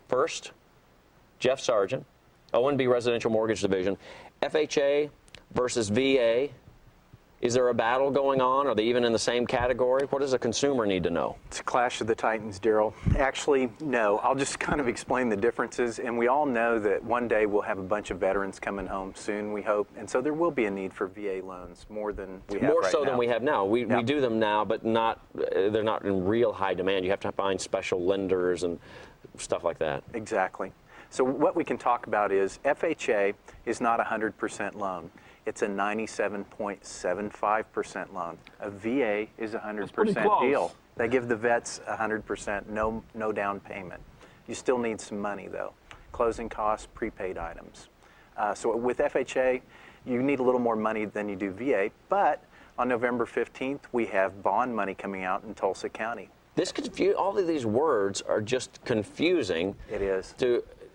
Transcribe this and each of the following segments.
First, Jeff Sargent, O&B Residential Mortgage Division. FHA versus VA. Is there a battle going on? Are they even in the same category? What does a consumer need to know? It's a clash of the titans, Daryl. Actually, no. I'll just kind of explain the differences. And we all know that one day we'll have a bunch of veterans coming home soon, we hope. And so there will be a need for VA loans more than we have right now. More so than we have now. We do them now, but they're not in real high demand. You have to find special lenders and stuff like that. Exactly. So what we can talk about is FHA is not a 100% loan. It's a 97.75% loan. A VA is a 100% deal. They give the vets 100%, no down payment. You still need some money though. Closing costs, prepaid items. So with FHA, you need a little more money than you do VA, but on November 15th, we have bond money coming out in Tulsa County. All of these words are just confusing. It is.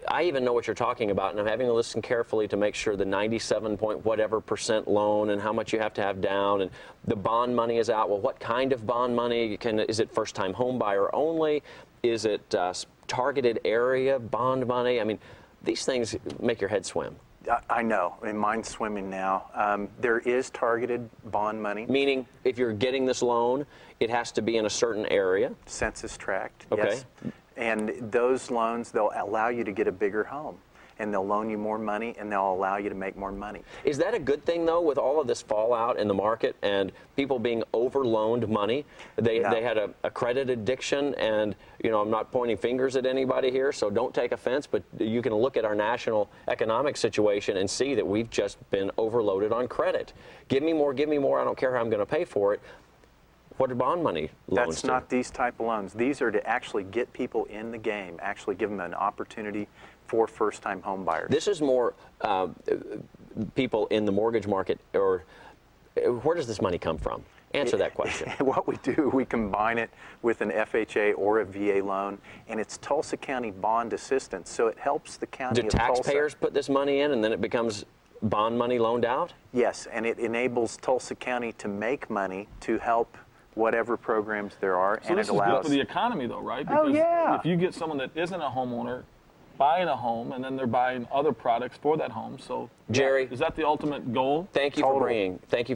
I even know what you're talking about, and I'm having to listen carefully to make sure the 97 point whatever % loan and how much you have to have down, and the bond money is out. Well, what kind of bond money? Is it first-time home buyer only? Is it targeted area bond money? I mean, these things make your head swim. I know, and mine's swimming now. There is targeted bond money. Meaning, if you're getting this loan, it has to be in a certain area? Census tract, okay. Yes. And those loans, they'll allow you to get a bigger home. And they'll loan you more money, and they'll allow you to make more money. Is that a good thing, though, with all of this fallout in the market and people being overloaned money? They had a credit addiction, and, you know, I'm not pointing fingers at anybody here, so don't take offense, but you can look at our national economic situation and see that we've just been overloaded on credit. Give me more, I don't care how I'm going to pay for it. What are bond money loans? That's not these type of loans. These are to actually get people in the game, actually give them an opportunity for first-time home buyers. This is more people in the mortgage market, or where does this money come from? Answer that question. What we do, we combine it with an FHA or a VA loan, and it's Tulsa County Bond Assistance, so it helps the county of Tulsa. Do taxpayers put this money in, and then it becomes bond money loaned out? Yes, and it enables Tulsa County to make money to help whatever programs there are, and it allows. So this is good for the economy, though, right? Because if you get someone that isn't a homeowner buying a home, and then they're buying other products for that home, so Jerry, is that the ultimate goal? Thank you for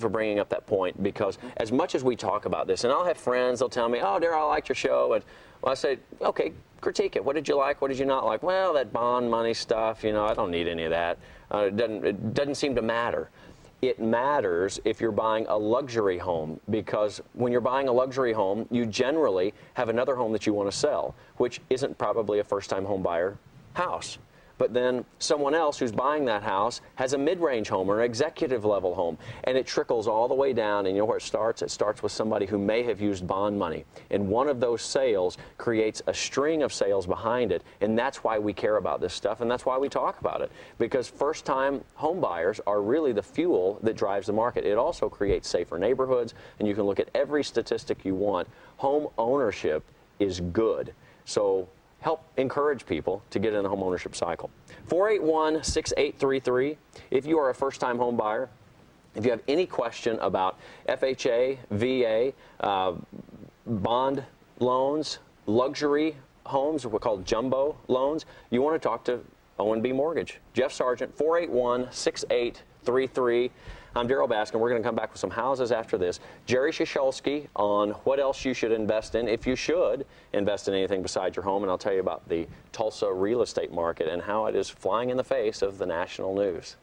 bringing up that point, because as much as we talk about this, and I'll have friends, they'll tell me, "Oh, Daryl, I liked your show," and well, I say, "Okay, critique it. What did you like? What did you not like?" "Well, that bond money stuff, you know, I don't need any of that. It doesn't seem to matter." It matters if you're buying a luxury home, because when you're buying a luxury home, you generally have another home that you want to sell, which isn't probably a first-time home buyer house. But then someone else who's buying that house has a mid-range home or an executive level home, and it trickles all the way down. And you know where it starts? It starts with somebody who may have used bond money, and one of those sales creates a string of sales behind it, and that's why we care about this stuff, and that's why we talk about it, because first-time home buyers are really the fuel that drives the market. It also creates safer neighborhoods, and you can look at every statistic you want. Home ownership is good. So help encourage people to get in the home ownership cycle. 481-6833. If you are a first-time home buyer, if you have any question about FHA, VA, bond loans, luxury homes, what we call jumbo loans, you want to talk to O&B Mortgage. Jeff Sargent, 481-6833. I'm Daryl Baskin. We're going to come back with some houses after this. Jerry Shishulsky on what else you should invest in, if you should invest in anything besides your home. And I'll tell you about the Tulsa real estate market and how it is flying in the face of the national news.